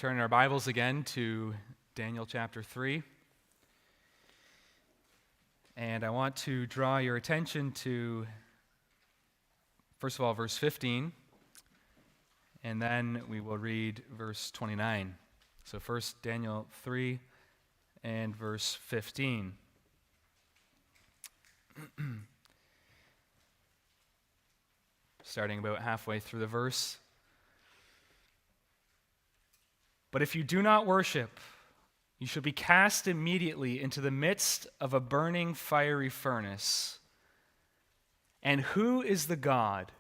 turn our Bibles again to Daniel chapter 3. And I want to draw your attention to, first of all, verse 15. And then we will read verse 29. So first, Daniel 3 and verse 15. Starting about halfway through the verse. But if you do not worship, you shall be cast immediately into the midst of a burning fiery furnace. And who is the God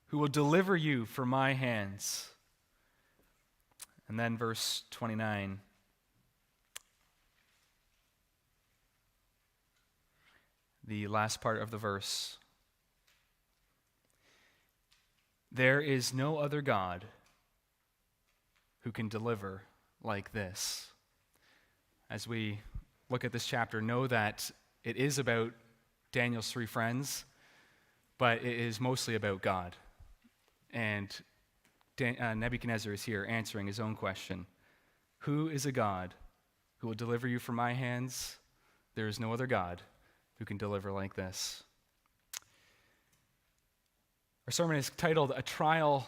who will deliver you from my hands? And then verse 29. The last part of the verse. There is no other God who can deliver like this. As we look at this chapter, know that it is about Daniel's three friends, but it is mostly about God. And Nebuchadnezzar is here answering his own question. Who is a God who will deliver you from my hands? There is no other God who can deliver like this. Our sermon is titled A Trial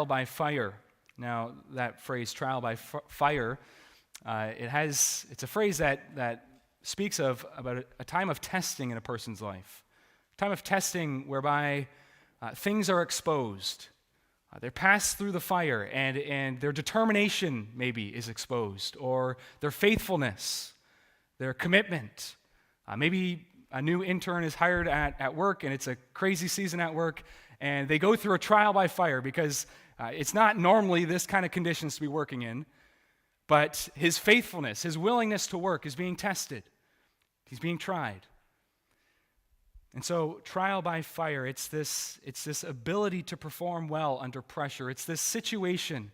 by Fire. Now, that phrase, trial by fire, it's a phrase that speaks of about a time of testing in a person's life. A time of testing whereby things are exposed. They're passed through the fire, and their determination maybe is exposed, or their faithfulness, their commitment. Maybe a new intern is hired at work, and it's a crazy season at work, and they go through a trial by fire because it's not normally this kind of conditions to be working in, but his faithfulness, his willingness to work is being tested. He's being tried. And so trial by fire, it's this ability to perform well under pressure. It's this situation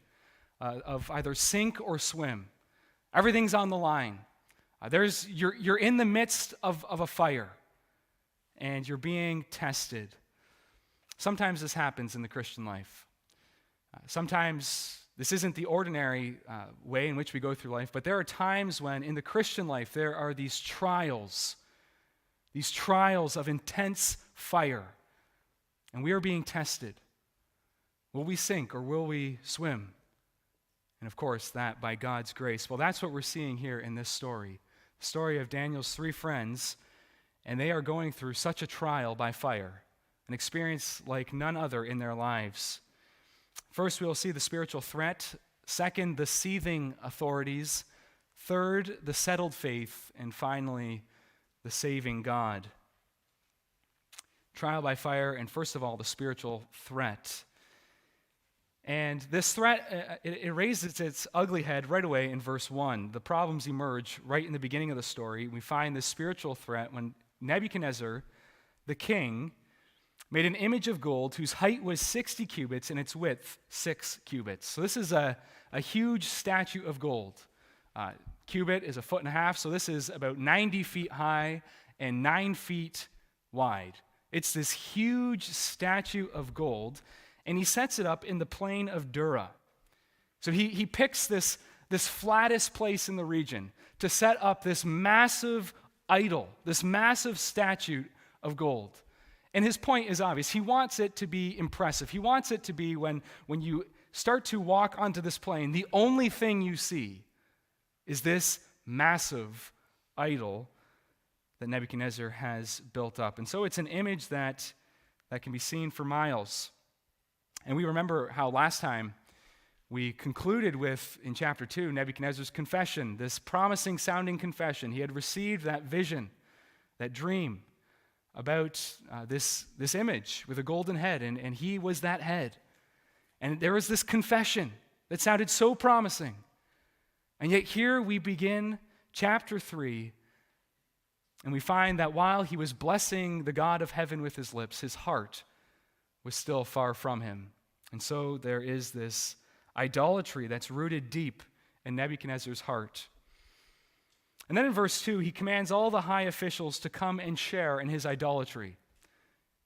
of either sink or swim. Everything's on the line. You're in the midst of a fire, and you're being tested. Sometimes this happens in the Christian life. Sometimes this isn't the ordinary way in which we go through life, but there are times when in the Christian life there are these trials of intense fire, and we are being tested. Will we sink or will we swim? And of course, that by God's grace. Well, that's what we're seeing here in this story. The story of Daniel's three friends, and they are going through such a trial by fire, an experience like none other in their lives. First, we will see the spiritual threat. Second, the seething authorities. Third, the settled faith. And finally, the saving God. Trial by fire, and first of all, the spiritual threat. And this threat, it raises its ugly head right away in verse 1. The problems emerge right in the beginning of the story. We find this spiritual threat when Nebuchadnezzar, the king, made an image of gold whose height was 60 cubits and its width 6 cubits. So this is a huge statue of gold. Cubit is 1.5 feet, so this is about 90 feet high and 9 feet wide. It's this huge statue of gold, and he sets it up in the plain of Dura. So he picks this flattest place in the region to set up this massive idol, this massive statue of gold. And his point is obvious. He wants it to be impressive. He wants it to be when you start to walk onto this plain, the only thing you see is this massive idol that Nebuchadnezzar has built up. And so it's an image that can be seen for miles. And we remember how last time we concluded with, in chapter 2, Nebuchadnezzar's confession, this promising sounding confession. He had received that vision, that dream, about this image with a golden head, and he was that head. And there was this confession that sounded so promising. And yet here we begin chapter 3, and we find that while he was blessing the God of heaven with his lips, his heart was still far from him. And so there is this idolatry that's rooted deep in Nebuchadnezzar's heart. And then in verse 2, he commands all the high officials to come and share in his idolatry.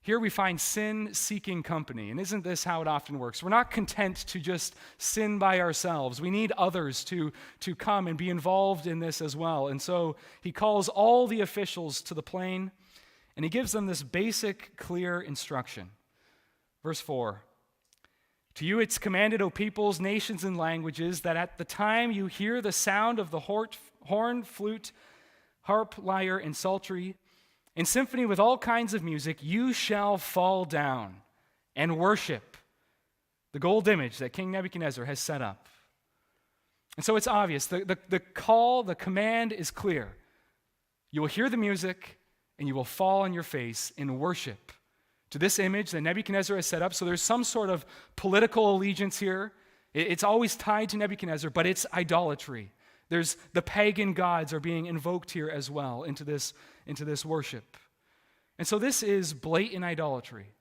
Here we find sin-seeking company. And isn't this how it often works? We're not content to just sin by ourselves. We need others to come and be involved in this as well. And so he calls all the officials to the plain, and he gives them this basic, clear instruction. Verse 4, "To you it's commanded, O peoples, nations, and languages, that at the time you hear the sound of the horn, flute, harp, lyre, and psaltery, in symphony with all kinds of music, you shall fall down and worship the gold image that King Nebuchadnezzar has set up." And so it's obvious. The call, the command is clear. You will hear the music, and you will fall on your face in worship to this image that Nebuchadnezzar has set up. So there's some sort of political allegiance here. It's always tied to Nebuchadnezzar, but it's idolatry. There's the pagan gods are being invoked here as well into this worship. And so this is blatant idolatry.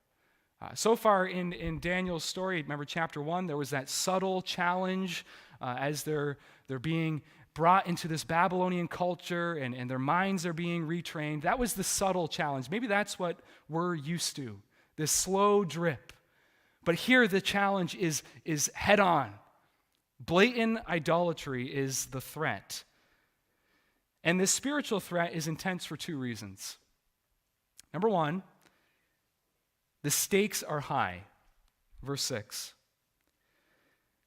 So far in Daniel's story, remember chapter 1, there was that subtle challenge as they're being brought into this Babylonian culture and their minds are being retrained. That was the subtle challenge. Maybe that's what we're used to, this slow drip. But here the challenge is head on. Blatant idolatry is the threat. And this spiritual threat is intense for two reasons. Number one, the stakes are high. Verse 6.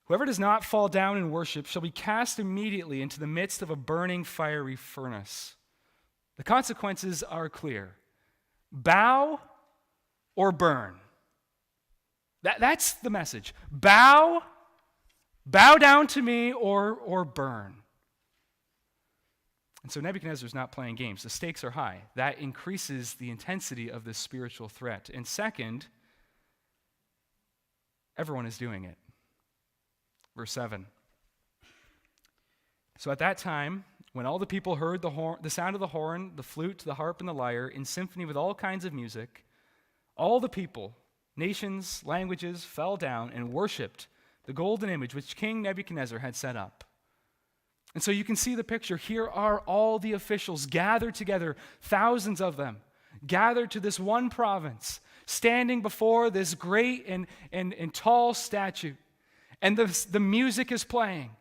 "Whoever does not fall down in worship shall be cast immediately into the midst of a burning fiery furnace." The consequences are clear. Bow or burn. That's the message. Bow down to me or burn. And so Nebuchadnezzar's not playing games. The stakes are high. That increases the intensity of this spiritual threat. And second, everyone is doing it. Verse 7. "So at that time, when all the people heard the sound of the horn, the flute, the harp, and the lyre, in symphony with all kinds of music, all the people, nations, languages, fell down and worshipped the golden image which King Nebuchadnezzar had set up." And so you can see the picture. Here are all the officials gathered together, thousands of them, gathered to this one province, standing before this great and tall statue. And the music is playing.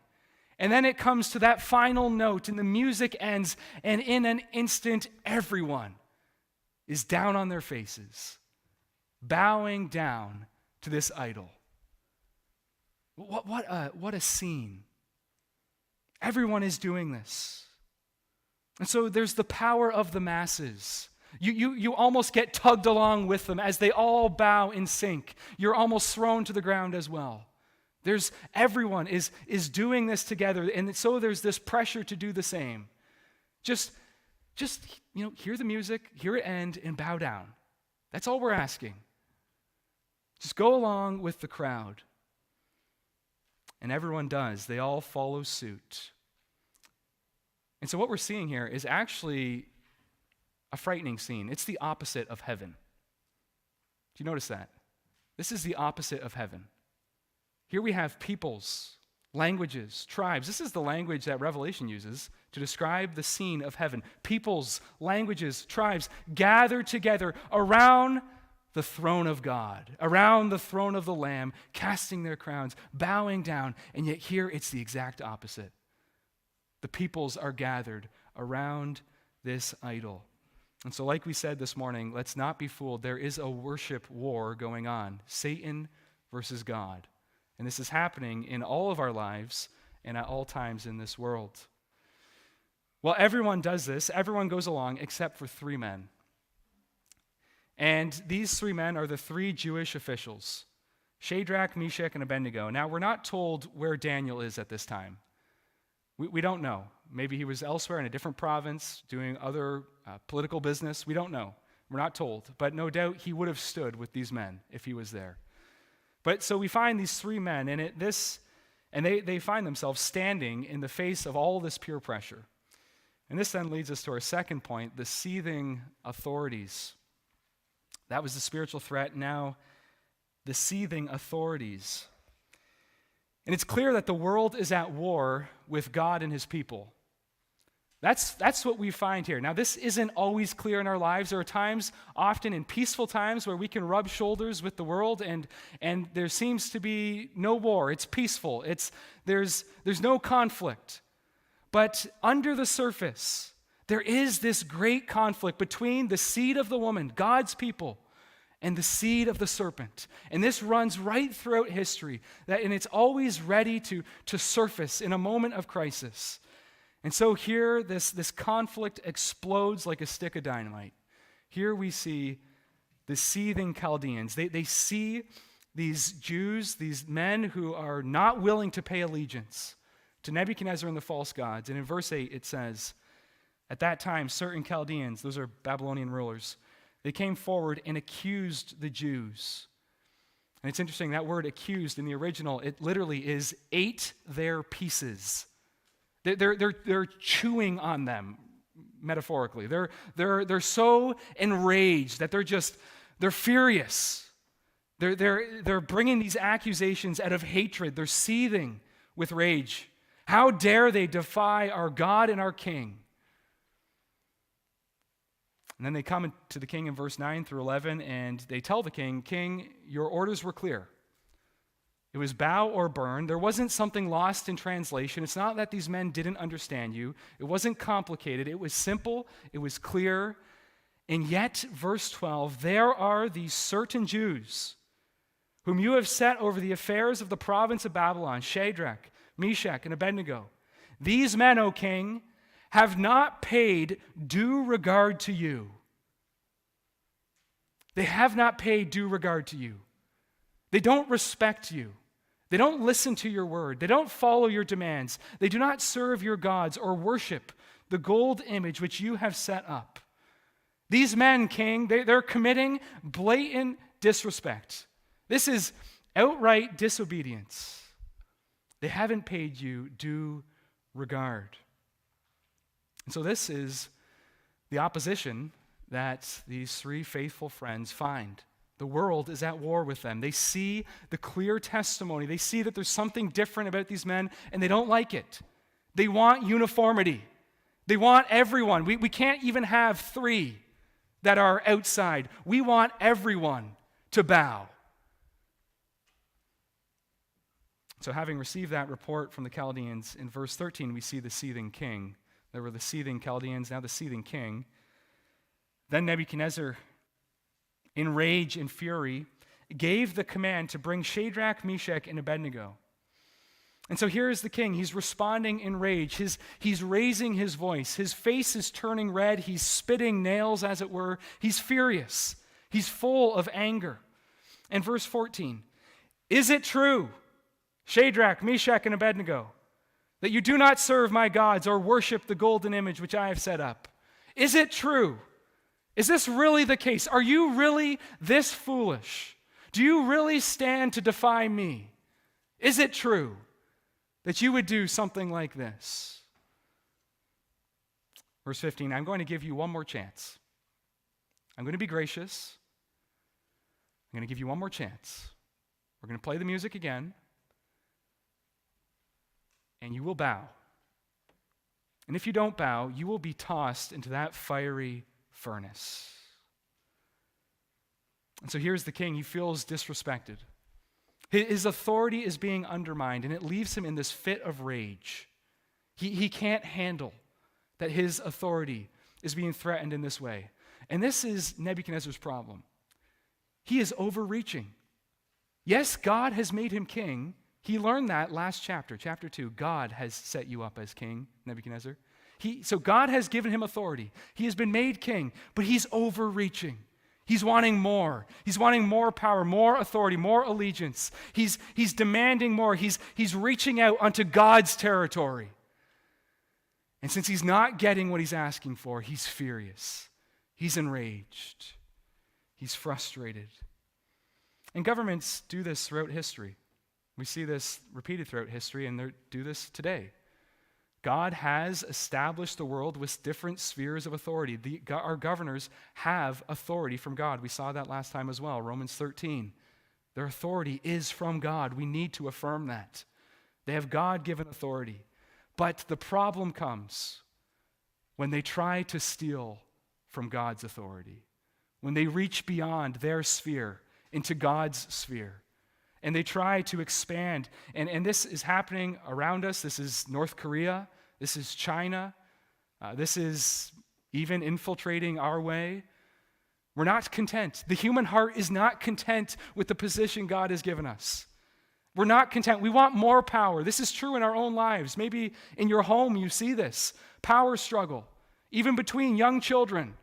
And then it comes to that final note, and the music ends, and in an instant, everyone is down on their faces, bowing down to this idol. What a scene. Everyone is doing this. And so there's the power of the masses. You almost get tugged along with them as they all bow in sync. You're almost thrown to the ground as well. Everyone is doing this together, and so there's this pressure to do the same. Just hear the music, hear it end, and bow down. That's all we're asking. Just go along with the crowd. And everyone does. They all follow suit. And so what we're seeing here is actually a frightening scene. It's the opposite of heaven. Do you notice that? This is the opposite of heaven. Here we have peoples, languages, tribes. This is the language that Revelation uses to describe the scene of heaven. Peoples, languages, tribes gathered together around the throne of God, around the throne of the Lamb, casting their crowns, bowing down, and yet here it's the exact opposite. The peoples are gathered around this idol. And so like we said this morning, let's not be fooled. There is a worship war going on, Satan versus God. And this is happening in all of our lives and at all times in this world. Well, everyone does this. Everyone goes along except for three men. And these three men are the three Jewish officials, Shadrach, Meshach, and Abednego. Now, we're not told where Daniel is at this time. We don't know. Maybe he was elsewhere in a different province doing other political business. We don't know. We're not told. But no doubt he would have stood with these men if he was there. But so we find these three men, and they find themselves standing in the face of all this peer pressure. And this then leads us to our second point, the seething authorities. That was the spiritual threat. Now, the seething authorities. And it's clear that the world is at war with God and his people. That's what we find here. Now, this isn't always clear in our lives. There are times, often in peaceful times, where we can rub shoulders with the world, and there seems to be no war. It's peaceful. There's no conflict. But under the surface, there is this great conflict between the seed of the woman, God's people, and the seed of the serpent. And this runs right throughout history, and it's always ready to surface in a moment of crisis. And so here, this conflict explodes like a stick of dynamite. Here we see the seething Chaldeans. They see these Jews, these men who are not willing to pay allegiance to Nebuchadnezzar and the false gods. And in verse 8 it says, at that time certain Chaldeans, those are Babylonian rulers, they came forward and accused the Jews. And it's interesting, that word accused in the original, it literally is ate their pieces. They're chewing on them, metaphorically. They're so enraged that they're furious. They're bringing these accusations out of hatred. They're seething with rage. How dare they defy our God and our King? And then they come to the king in verse 9 through 11, and they tell the king, King, your orders were clear. It was bow or burn. There wasn't something lost in translation. It's not that these men didn't understand you. It wasn't complicated. It was simple. It was clear. And yet, verse 12, there are these certain Jews whom you have set over the affairs of the province of Babylon, Shadrach, Meshach, and Abednego. These men, O king, have not paid due regard to you. They have not paid due regard to you. They don't respect you. They don't listen to your word. They don't follow your demands. They do not serve your gods or worship the gold image which you have set up. These men, king, they're committing blatant disrespect. This is outright disobedience. They haven't paid you due regard. And so this is the opposition that these three faithful friends find. The world is at war with them. They see the clear testimony. They see that there's something different about these men, and they don't like it. They want uniformity. They want everyone. We can't even have three that are outside. We want everyone to bow. So having received that report from the Chaldeans, in verse 13 we see the seething king. There were the seething Chaldeans, now the seething king. Then Nebuchadnezzar, in rage and fury, gave the command to bring Shadrach, Meshach, and Abednego. And so here is the king. He's responding in rage. He's raising his voice. His face is turning red. He's spitting nails, as it were. He's furious. He's full of anger. And verse 14, is it true, Shadrach, Meshach, and Abednego, that you do not serve my gods or worship the golden image which I have set up? Is it true? Is this really the case? Are you really this foolish? Do you really stand to defy me? Is it true that you would do something like this? Verse 15, I'm going to give you one more chance. I'm going to be gracious. I'm going to give you one more chance. We're going to play the music again, and you will bow. And if you don't bow, you will be tossed into that fiery furnace. And so here's the king. He feels disrespected. His authority is being undermined, and it leaves him in this fit of rage. He can't handle that his authority is being threatened in this way. And this is Nebuchadnezzar's problem. He is overreaching. Yes, God has made him king. He learned that last chapter, chapter 2. God has set you up as king, Nebuchadnezzar. So God has given him authority. He has been made king, but he's overreaching. He's wanting more. He's wanting more power, more authority, more allegiance. He's demanding more. He's reaching out onto God's territory. And since he's not getting what he's asking for, he's furious. He's enraged. He's frustrated. And governments do this throughout history. We see this repeated throughout history, and they do this today. God has established the world with different spheres of authority. Our governors have authority from God. We saw that last time as well, Romans 13. Their authority is from God. We need to affirm that. They have God-given authority. But the problem comes when they try to steal from God's authority, when they reach beyond their sphere into God's sphere, and they try to expand. And this is happening around us. This is North Korea. This is China. This is even infiltrating our way. We're not content. The human heart is not content with the position God has given us. We're not content. We want more power. This is true in our own lives. Maybe in your home you see this power struggle, even between young children.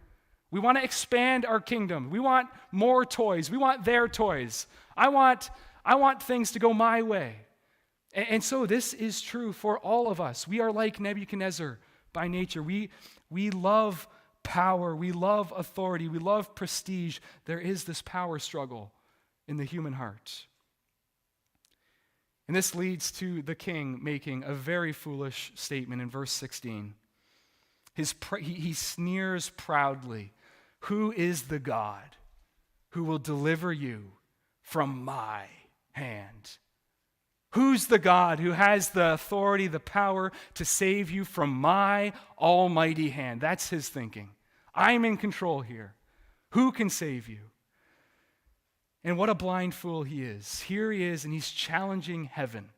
We want to expand our kingdom. We want more toys. We want their toys. I want things to go my way. And so this is true for all of us. We are like Nebuchadnezzar by nature. We love power. We love authority. We love prestige. There is this power struggle in the human heart. And this leads to the king making a very foolish statement in verse 16. He sneers proudly, "Who is the God who will deliver you from my hand?" Who's the God who has the authority, the power to save you from my almighty hand? That's his thinking. I'm in control here. Who can save you? And what a blind fool he is. Here he is, and he's challenging heaven.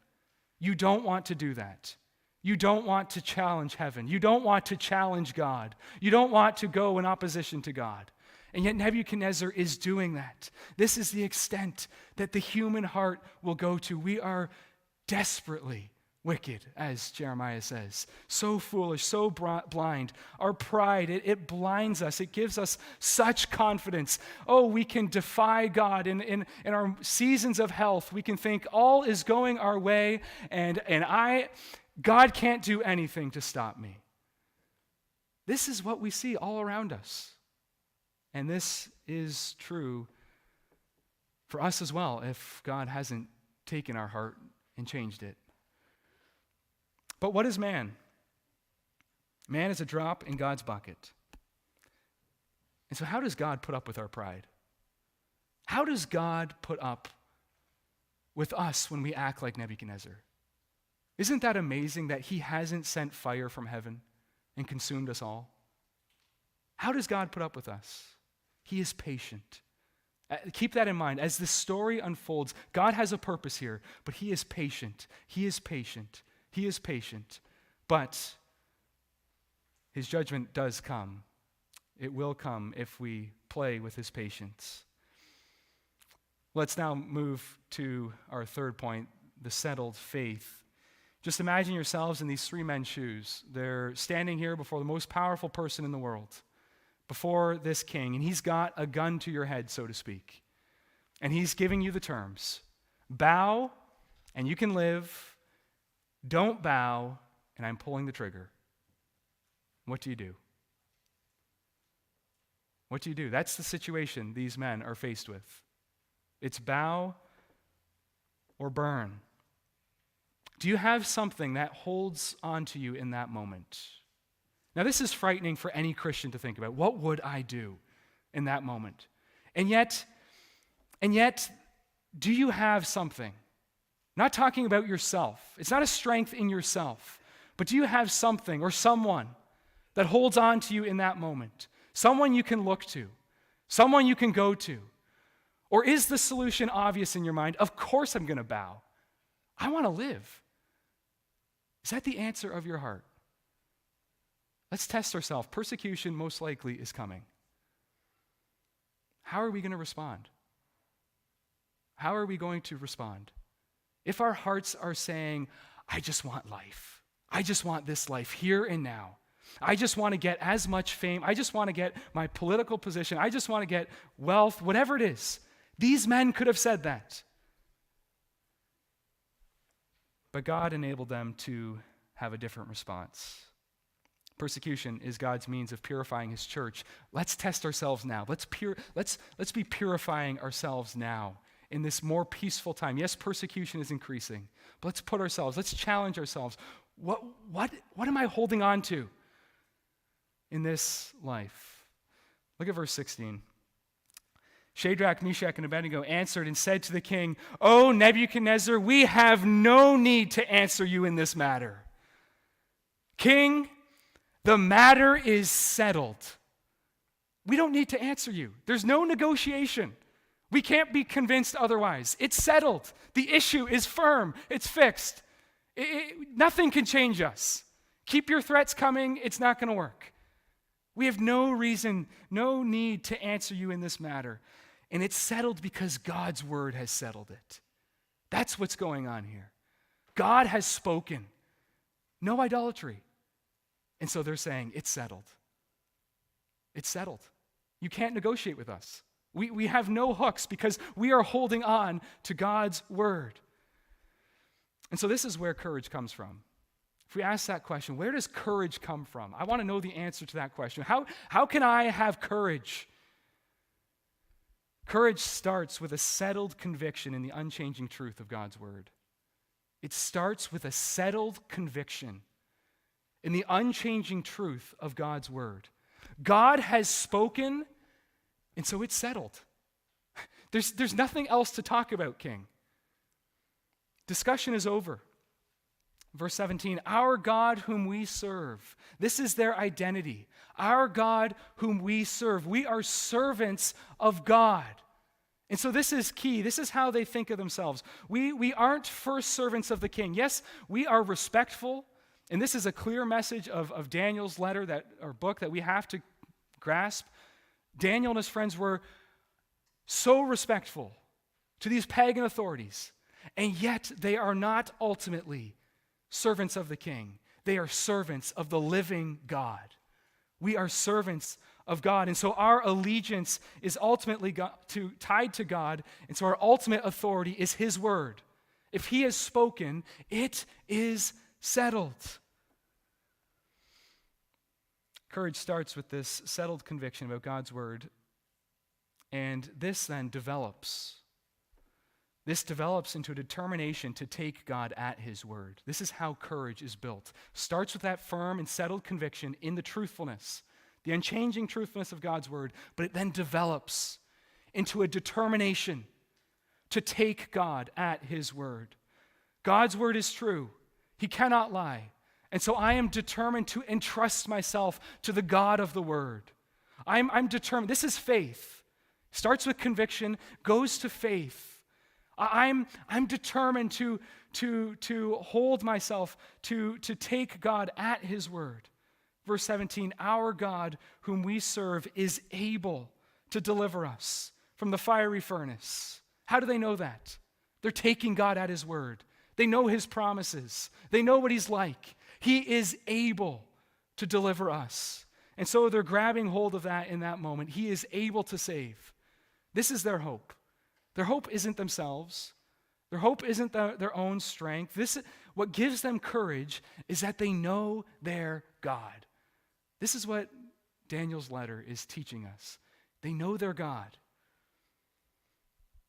You don't want to do that. You don't want to challenge heaven. You don't want to challenge God. You don't want to go in opposition to God. And yet Nebuchadnezzar is doing that. This is the extent that the human heart will go to. We are desperately wicked, as Jeremiah says. So foolish, so blind. Our pride, it blinds us. It gives us such confidence. Oh, we can defy God. In our seasons of health, we can think all is going our way, and God can't do anything to stop me. This is what we see all around us. And this is true for us as well if God hasn't taken our heart and changed it. But what is man? Man is a drop in God's bucket. And so how does God put up with our pride? How does God put up with us when we act like Nebuchadnezzar? Isn't that amazing that he hasn't sent fire from heaven and consumed us all? How does God put up with us? He is patient. Keep that in mind. As the story unfolds, God has a purpose here, but he is patient. He is patient. He is patient. But his judgment does come. It will come if we play with his patience. Let's now move to our third point, the settled faith. Just imagine yourselves in these three men's shoes. They're standing here before the most powerful person in the world, before this king, and he's got a gun to your head, so to speak. And he's giving you the terms. Bow, and you can live. Don't bow, and I'm pulling the trigger. What do you do? What do you do? That's the situation these men are faced with. It's bow or burn. Do you have something that holds on to you in that moment? Now, this is frightening for any Christian to think about. What would I do in that moment? And yet, do you have something? Not talking about yourself. It's not a strength in yourself. But do you have something or someone that holds on to you in that moment? Someone you can look to. Someone you can go to. Or is the solution obvious in your mind? Of course I'm going to bow. I want to live. Is that the answer of your heart? Let's test ourselves. Persecution most likely is coming. How are we going to respond? How are we going to respond? If our hearts are saying, I just want life. I just want this life here and now. I just want to get as much fame. I just want to get my political position. I just want to get wealth, whatever it is. These men could have said that. But God enabled them to have a different response. Persecution is God's means of purifying his church. Let's test ourselves now. Let's be purifying ourselves now in this more peaceful time. Yes, persecution is increasing, but let's challenge ourselves. What am I holding on to in this life? Look at verse 16. Shadrach, Meshach, and Abednego answered and said to the king, "O Nebuchadnezzar, we have no need to answer you in this matter. King, The matter is settled. We don't need to answer you. There's no negotiation. We can't be convinced otherwise. It's settled. The issue is firm. It's fixed. Nothing can change us. Keep your threats coming. It's not going to work. We have no reason, no need to answer you in this matter. And it's settled because God's word has settled it. That's what's going on here. God has spoken. No idolatry. And so they're saying, it's settled. It's settled. You can't negotiate with us. We have no hooks because we are holding on to God's word. And so this is where courage comes from. If we ask that question, where does courage come from? I want to know the answer to that question. How can I have courage? Courage starts with a settled conviction in the unchanging truth of God's word. It starts with a settled conviction in the unchanging truth of God's word. God has spoken, and so it's settled. There's nothing else to talk about, King. Discussion is over. Verse 17, our God whom we serve. This is their identity. Our God whom we serve. We are servants of God. And so this is key. This is how they think of themselves. We aren't first servants of the king. Yes, we are respectful. And this is a clear message of Daniel's letter or book that we have to grasp. Daniel and his friends were so respectful to these pagan authorities. And yet they are not ultimately servants of the king. They are servants of the living God. We are servants of God. And so our allegiance is ultimately tied to God. And so our ultimate authority is his word. If he has spoken, it is settled. Courage starts with this settled conviction about God's word. And this then develops. This develops into a determination to take God at his word. This is how courage is built. Starts with that firm and settled conviction in the truthfulness, the unchanging truthfulness of God's word, but it then develops into a determination to take God at his word. God's word is true. He cannot lie. And so I am determined to entrust myself to the God of the word. I'm determined. This is faith. Starts with conviction, goes to faith. I'm determined to hold myself, to take God at his word. Verse 17, our God whom we serve is able to deliver us from the fiery furnace. How do they know that? They're taking God at his word. They know his promises. They know what he's like. He is able to deliver us. And so they're grabbing hold of that in that moment. He is able to save. This is their hope. Their hope isn't themselves. Their hope isn't their own strength. What gives them courage is that they know their God. This is what Daniel's letter is teaching us. They know their God.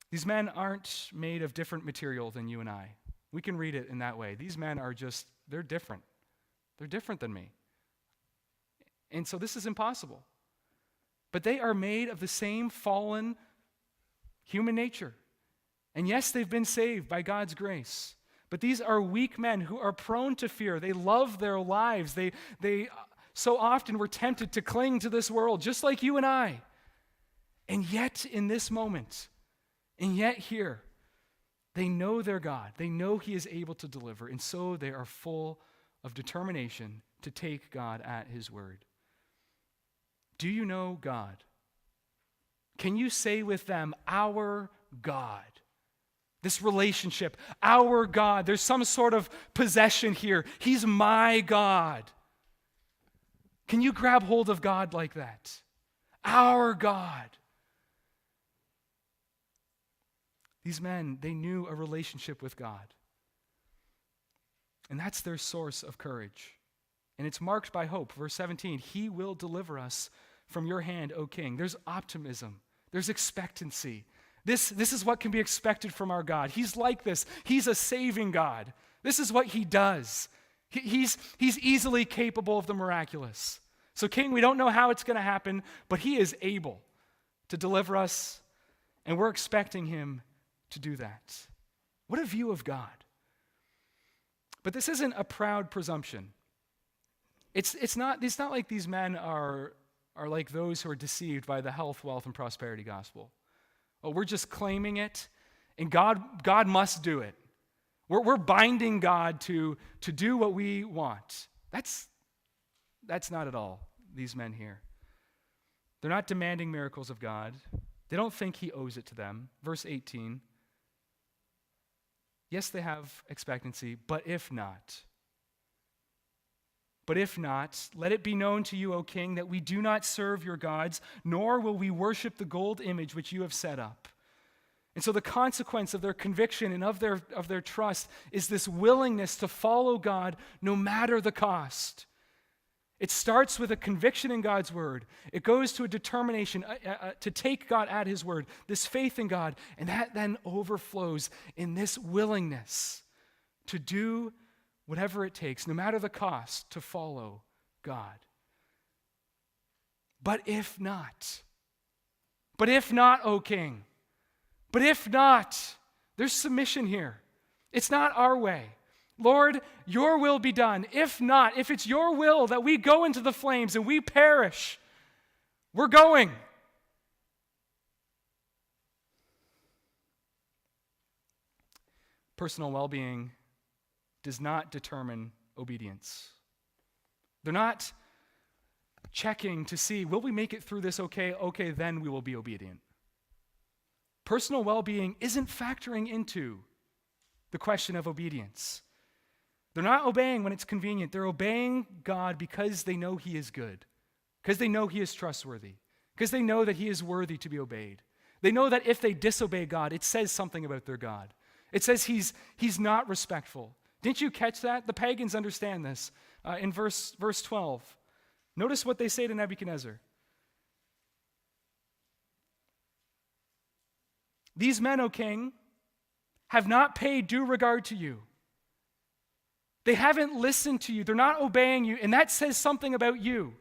These men aren't made of different material than you and I. We can read it in that way. These men are they're different. They're different than me. And so this is impossible. But they are made of the same fallen human nature. And yes, they've been saved by God's grace. But these are weak men who are prone to fear. They love their lives. They so often were tempted to cling to this world, just like you and I. And yet in this moment, and yet here, they know their God. They know he is able to deliver. And so they are full of determination to take God at his word. Do you know God? Can you say with them, our God? This relationship, our God. There's some sort of possession here. He's my God. Can you grab hold of God like that? Our God. These men, they knew a relationship with God. And that's their source of courage. And it's marked by hope. Verse 17, he will deliver us from your hand, O king. There's optimism. There's expectancy. This is what can be expected from our God. He's like this. He's a saving God. This is what he does. He's easily capable of the miraculous. So, king, we don't know how it's going to happen, but he is able to deliver us, and we're expecting him to do that. What a view of God. But this isn't a proud presumption. It's not like these men are like those who are deceived by the health, wealth, and prosperity gospel. Oh, we're just claiming it, and God must do it. We're binding God to do what we want. That's not at all these men here. They're not demanding miracles of God. They don't think he owes it to them. Verse 18. Yes, they have expectancy, but if not, let it be known to you, O king, that we do not serve your gods, nor will we worship the gold image which you have set up. And so the consequence of their conviction and of their trust is this willingness to follow God no matter the cost. It starts with a conviction in God's word. It goes to a determination to take God at his word, this faith in God, and that then overflows in this willingness to do whatever it takes, no matter the cost, to follow God. But if not, O king, but if not, there's submission here. It's not our way. Lord, your will be done. If not, if it's your will that we go into the flames and we perish, we're going. Personal well-being does not determine obedience. They're not checking to see, will we make it through this okay? Okay, then we will be obedient. Personal well-being isn't factoring into the question of obedience. They're not obeying when it's convenient. They're obeying God because they know he is good, because they know he is trustworthy, because they know that he is worthy to be obeyed. They know that if they disobey God, it says something about their God. It says he's not respectful. Didn't you catch that? The pagans understand this. In verse 12, notice what they say to Nebuchadnezzar. These men, O king, have not paid due regard to you. They haven't listened to you. They're not obeying you. And that says something about you.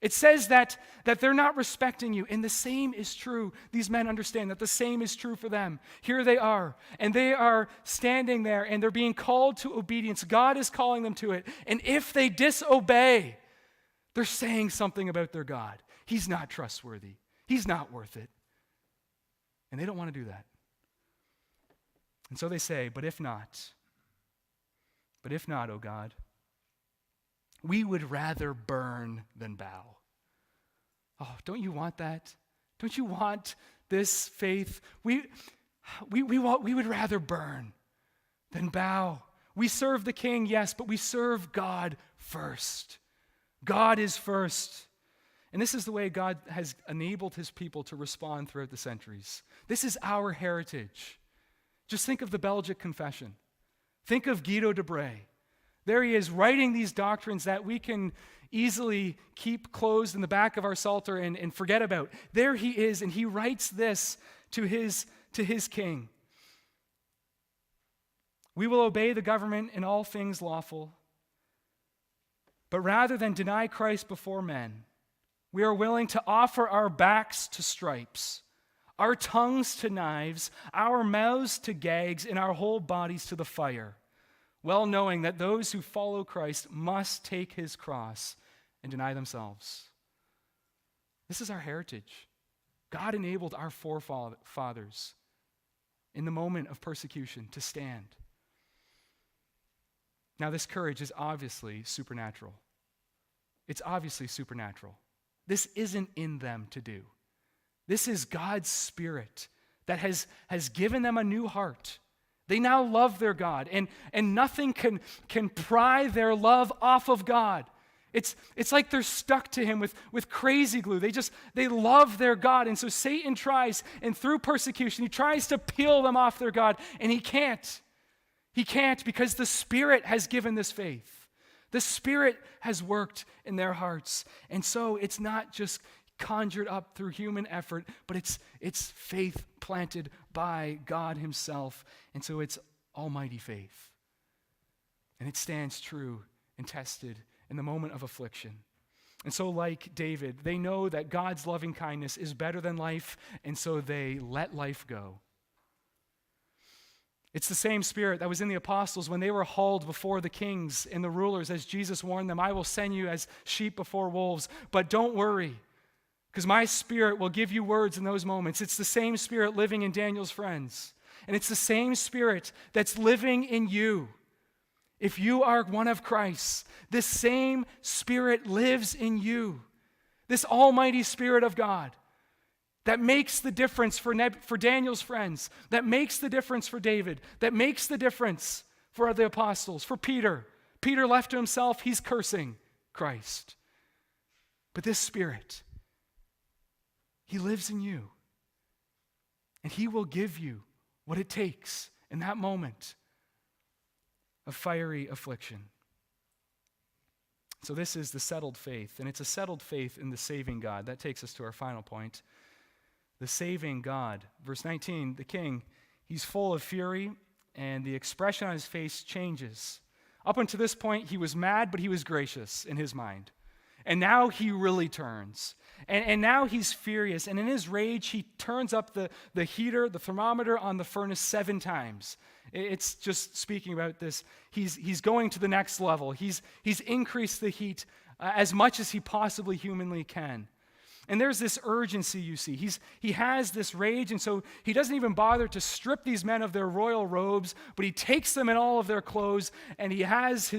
It says that they're not respecting you. And the same is true. These men understand that the same is true for them. Here they are. And they are standing there and they're being called to obedience. God is calling them to it. And if they disobey, they're saying something about their God. He's not trustworthy. He's not worth it. And they don't want to do that. And so they say, but if not, O God, we would rather burn than bow. Oh, don't you want that? Don't you want this faith? We would rather burn than bow. We serve the king, yes, but we serve God first. God is first. And this is the way God has enabled his people to respond throughout the centuries. This is our heritage. Just think of the Belgic Confession. Think of Guido de Bray. There he is writing these doctrines that we can easily keep closed in the back of our Psalter and forget about. There he is, and he writes this to his king. We will obey the government in all things lawful, but rather than deny Christ before men, we are willing to offer our backs to stripes, our tongues to knives, our mouths to gags, and our whole bodies to the fire, well knowing that those who follow Christ must take his cross and deny themselves. This is our heritage. God enabled our forefathers in the moment of persecution to stand. Now, this courage is obviously supernatural. It's obviously supernatural. This isn't in them to do. This is God's Spirit that has given them a new heart. They now love their God, and nothing can pry their love off of God. It's like they're stuck to him with crazy glue. They love their God, and so Satan tries, and through persecution, he tries to peel them off their God, and he can't. He can't because the Spirit has given this faith. The Spirit has worked in their hearts, and so it's not just conjured up through human effort, but it's faith planted by God himself, and so it's almighty faith. And it stands true and tested in the moment of affliction. And so like David, they know that God's loving kindness is better than life, and so they let life go. It's the same Spirit that was in the apostles when they were hauled before the kings and the rulers, as Jesus warned them, I will send you as sheep before wolves. But don't worry, because my Spirit will give you words in those moments. It's the same Spirit living in Daniel's friends. And it's the same Spirit that's living in you. If you are one of Christ, this same Spirit lives in you. This almighty Spirit of God that makes the difference for Daniel's friends, that makes the difference for David, that makes the difference for the apostles, for Peter. Peter left to himself, he's cursing Christ. But this Spirit, he lives in you. And he will give you what it takes in that moment of fiery affliction. So this is the settled faith, and it's a settled faith in the saving God. That takes us to our final point. The saving God. Verse 19, the king, he's full of fury, and the expression on his face changes. Up until this point, he was mad, but he was gracious in his mind. And now he really turns. And now he's furious, and in his rage, he turns up the heater, the thermometer on the furnace 7 times. It's just speaking about this. He's going to the next level. He's increased the heat as much as he possibly humanly can. And there's this urgency, you see. He has this rage, and so he doesn't even bother to strip these men of their royal robes, but he takes them in all of their clothes, and he has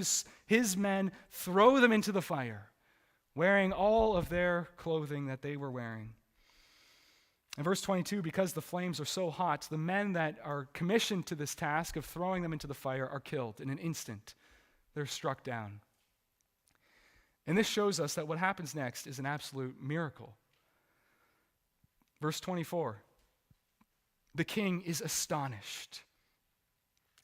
his men throw them into the fire, wearing all of their clothing that they were wearing. In verse 22, because the flames are so hot, the men that are commissioned to this task of throwing them into the fire are killed in an instant. They're struck down. And this shows us that what happens next is an absolute miracle. Verse 24, the king is astonished.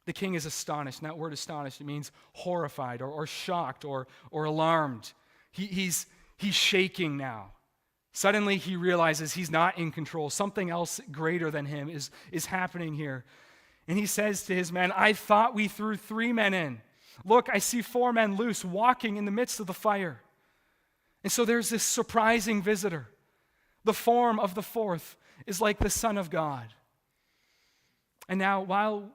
The king is astonished. And that word astonished, it means horrified or shocked or alarmed. He's shaking now. Suddenly he realizes he's not in control. Something else greater than him is happening here. And he says to his men, I thought we threw 3 men in. Look, I see 4 men loose walking in the midst of the fire. And so there's this surprising visitor. The form of the 4th is like the Son of God. And now, while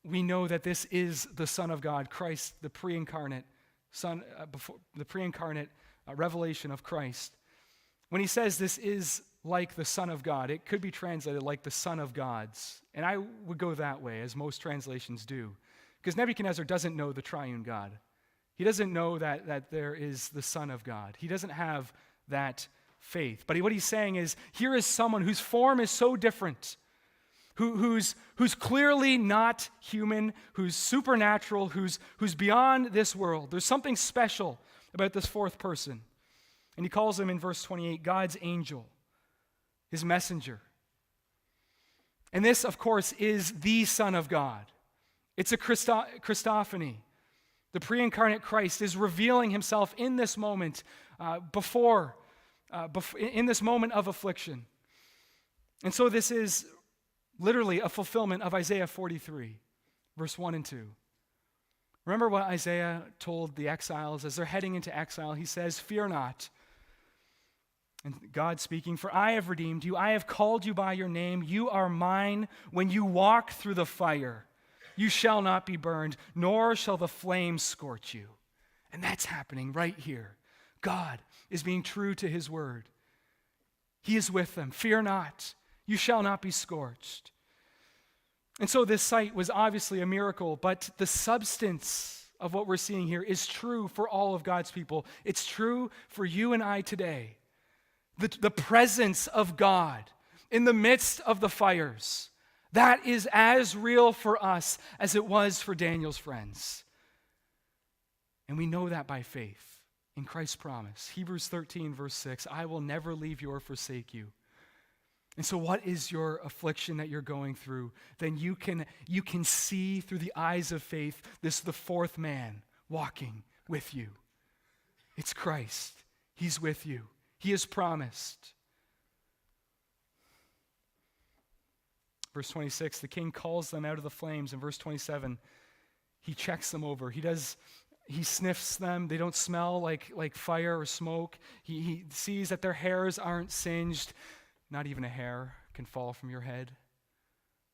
we know that this is the Son of God, Christ, the pre-incarnate Son, the pre-incarnate revelation of Christ, when he says this is like the Son of God, it could be translated like the Son of Gods. And I would go that way, as most translations do. Because Nebuchadnezzar doesn't know the triune God. He doesn't know that there is the Son of God. He doesn't have that faith. But what he's saying is, here is someone whose form is so different, who's clearly not human, who's supernatural, who's beyond this world. There's something special about this 4th person. And he calls him in verse 28, God's angel, his messenger. And this, of course, is the Son of God. It's a Christophany. The pre-incarnate Christ is revealing himself in this moment, in this moment of affliction. And so this is literally a fulfillment of Isaiah 43, verse 1 and 2. Remember what Isaiah told the exiles as they're heading into exile? He says, fear not. And God speaking, for I have redeemed you. I have called you by your name. You are mine. When you walk through the fire, you shall not be burned, nor shall the flames scorch you. And that's happening right here. God is being true to his word. He is with them. Fear not. You shall not be scorched. And so this sight was obviously a miracle, but the substance of what we're seeing here is true for all of God's people. It's true for you and I today. The presence of God in the midst of the fires, that is as real for us as it was for Daniel's friends. And we know that by faith in Christ's promise. Hebrews 13, verse 6, I will never leave you or forsake you. And so what is your affliction that you're going through? Then you can see through the eyes of faith the 4th man walking with you. It's Christ. He's with you. He has promised. Verse 26, the king calls them out of the flames. In verse 27, he checks them over. He sniffs them. They don't smell like fire or smoke. He sees that their hairs aren't singed. Not even a hair can fall from your head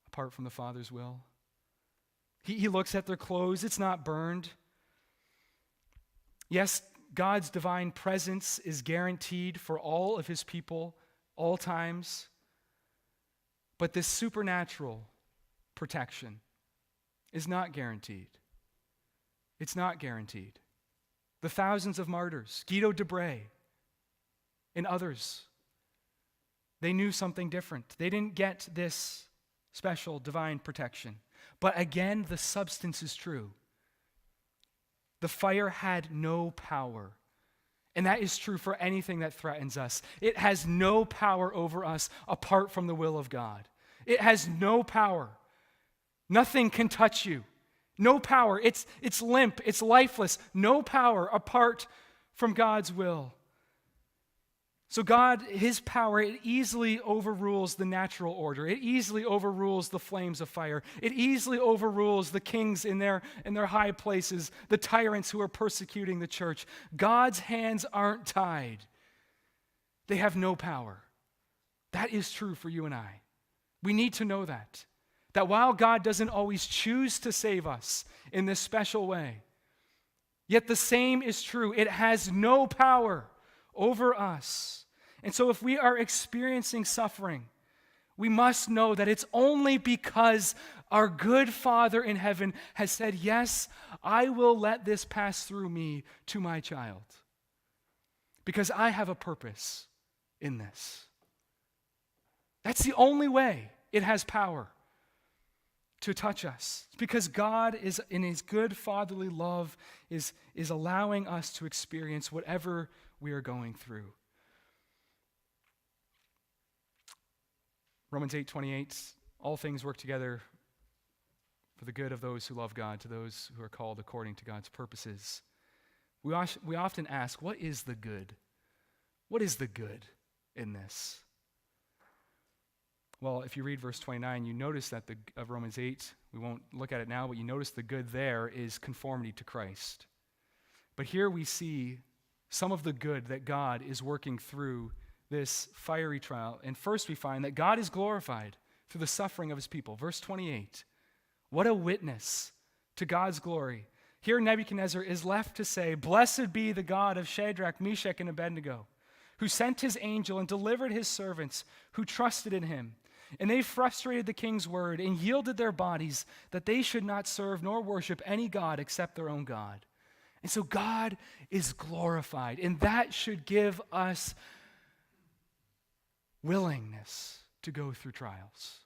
apart from the Father's will. He looks at their clothes. It's not burned. Yes, God's divine presence is guaranteed for all of his people, all times. But this supernatural protection is not guaranteed. It's not guaranteed. The thousands of martyrs, Guido de Bray and others, they knew something different. They didn't get this special divine protection. But again, the substance is true. The fire had no power. And that is true for anything that threatens us. It has no power over us apart from the will of God. It has no power. Nothing can touch you. No power. It's limp. It's lifeless. No power apart from God's will. So God, his power, it easily overrules the natural order. It easily overrules the flames of fire. It easily overrules the kings in their high places, the tyrants who are persecuting the church. God's hands aren't tied. They have no power. That is true for you and I. We need to know that. That while God doesn't always choose to save us in this special way, yet the same is true. It has no power over us. And so if we are experiencing suffering, we must know that it's only because our good Father in heaven has said, yes, I will let this pass through me to my child. Because I have a purpose in this. That's the only way it has power to touch us. It's because God is, in his good fatherly love, is allowing us to experience whatever we are going through. Romans 8:28, all things work together for the good of those who love God, to those who are called according to God's purposes. We often ask, what is the good? What is the good in this? Well, if you read verse 29, you notice that of Romans 8, we won't look at it now, but you notice the good there is conformity to Christ. But here we see some of the good that God is working through this fiery trial. And first we find that God is glorified through the suffering of his people. Verse 28, what a witness to God's glory. Here Nebuchadnezzar is left to say, blessed be the God of Shadrach, Meshach, and Abednego, who sent his angel and delivered his servants who trusted in him. And they frustrated the king's word and yielded their bodies that they should not serve nor worship any god except their own God. And so God is glorified, and that should give us willingness to go through trials.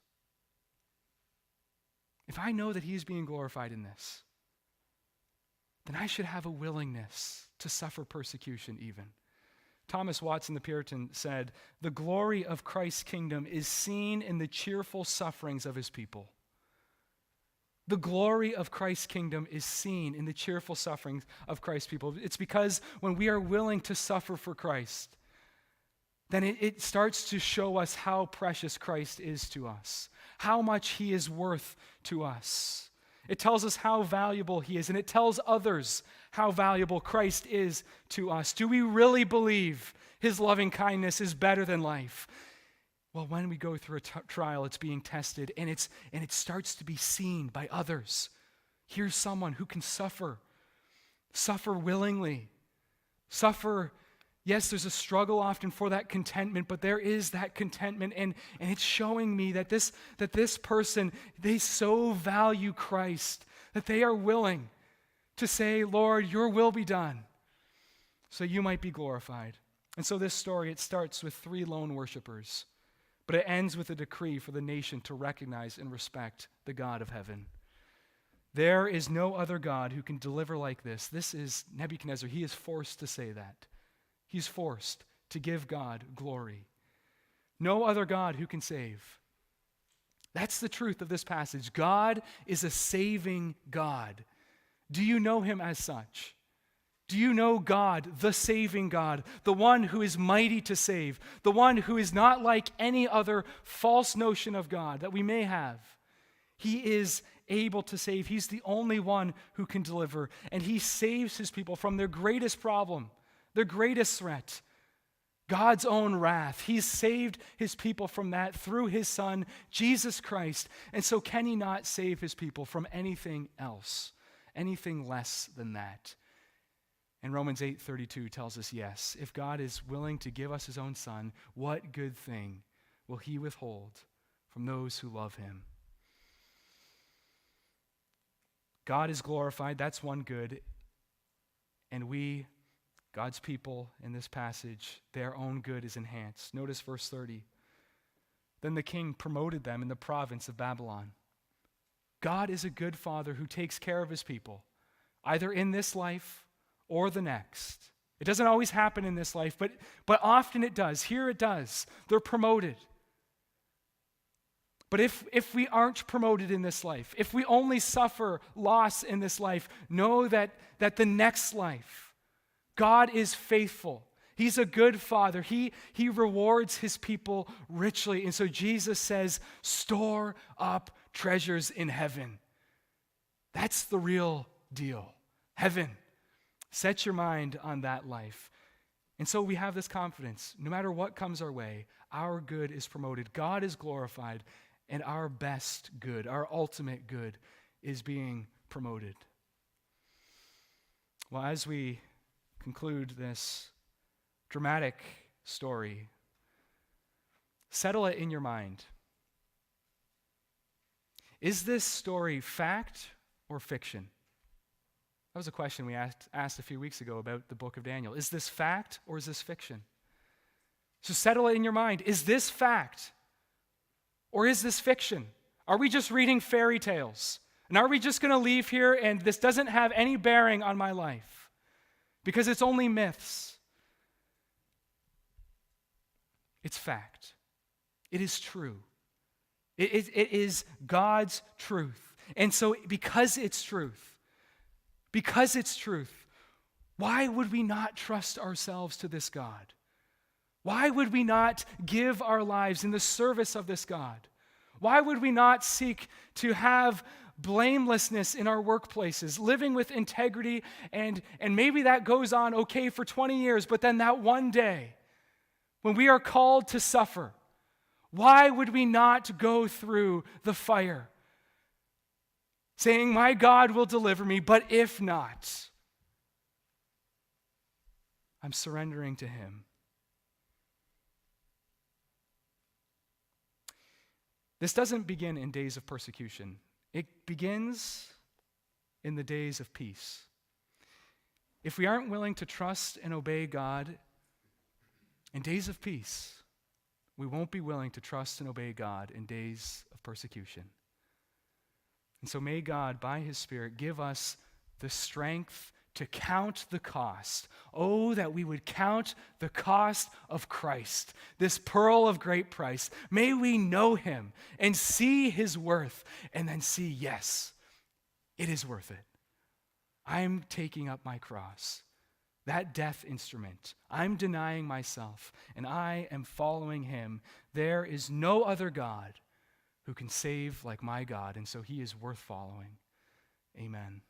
If I know that he is being glorified in this, then I should have a willingness to suffer persecution even. Thomas Watson, the Puritan, said, the glory of Christ's kingdom is seen in the cheerful sufferings of his people. The glory of Christ's kingdom is seen in the cheerful sufferings of Christ's people. It's because when we are willing to suffer for Christ, then it starts to show us how precious Christ is to us, how much he is worth to us. It tells us how valuable he is, and it tells others how valuable Christ is to us. Do we really believe his loving kindness is better than life? Well, when we go through a trial, it's being tested, and it starts to be seen by others. Here's someone who can suffer willingly, suffer. Yes, there's a struggle often for that contentment, but there is that contentment, and it's showing me that this person, they so value Christ that they are willing to say, Lord, your will be done, so you might be glorified. And so this story, it starts with 3 lone worshipers, but it ends with a decree for the nation to recognize and respect the God of heaven. There is no other God who can deliver like this. This is Nebuchadnezzar. He is forced to say that. He's forced to give God glory. No other God who can save. That's the truth of this passage. God is a saving God. Do you know him as such? Do you know God, the saving God, the one who is mighty to save, the one who is not like any other false notion of God that we may have? He is able to save. He's the only one who can deliver, and he saves his people from their greatest problem, their greatest threat. God's own wrath. He's saved his people from that through his Son, Jesus Christ. And so can he not save his people from anything else, anything less than that? And Romans 8:32 tells us, yes, if God is willing to give us his own Son, what good thing will he withhold from those who love him? God is glorified, that's one good. And we, God's people in this passage, their own good is enhanced. Notice verse 30. Then the king promoted them in the province of Babylon. God is a good father who takes care of his people, either in this life or the next. It doesn't always happen in this life, but often it does. Here it does. They're promoted. But if we aren't promoted in this life, if we only suffer loss in this life, know that the next life, God is faithful. He's a good father. He rewards his people richly. And so Jesus says, store up treasures in heaven. That's the real deal. Heaven. Set your mind on that life. And so we have this confidence. No matter what comes our way, our good is promoted. God is glorified. And our best good, our ultimate good, is being promoted. Well, as we conclude this dramatic story, settle it in your mind. Is this story fact or fiction? That was a question we asked a few weeks ago about the book of Daniel. Is this fact or is this fiction? So settle it in your mind. Is this fact? Or is this fiction? Are we just reading fairy tales? And are we just going to leave here and this doesn't have any bearing on my life? Because it's only myths. It's fact. It is true. It is God's truth. And so because it's truth, why would we not trust ourselves to this God? Why would we not give our lives in the service of this God? Why would we not seek to have blamelessness in our workplaces, living with integrity, and maybe that goes on okay for 20 years, but then that one day when we are called to suffer, why would we not go through the fire saying, my God will deliver me, but if not, I'm surrendering to him. This doesn't begin in days of persecution. It begins in the days of peace. If we aren't willing to trust and obey God in days of peace, we won't be willing to trust and obey God in days of persecution. And so may God, by his Spirit, give us the strength to count the cost. Oh, that we would count the cost of Christ, this pearl of great price. May we know him and see his worth and then see, yes, it is worth it. I'm taking up my cross, that death instrument. I'm denying myself and I am following him. There is no other God who can save like my God, and so he is worth following. Amen.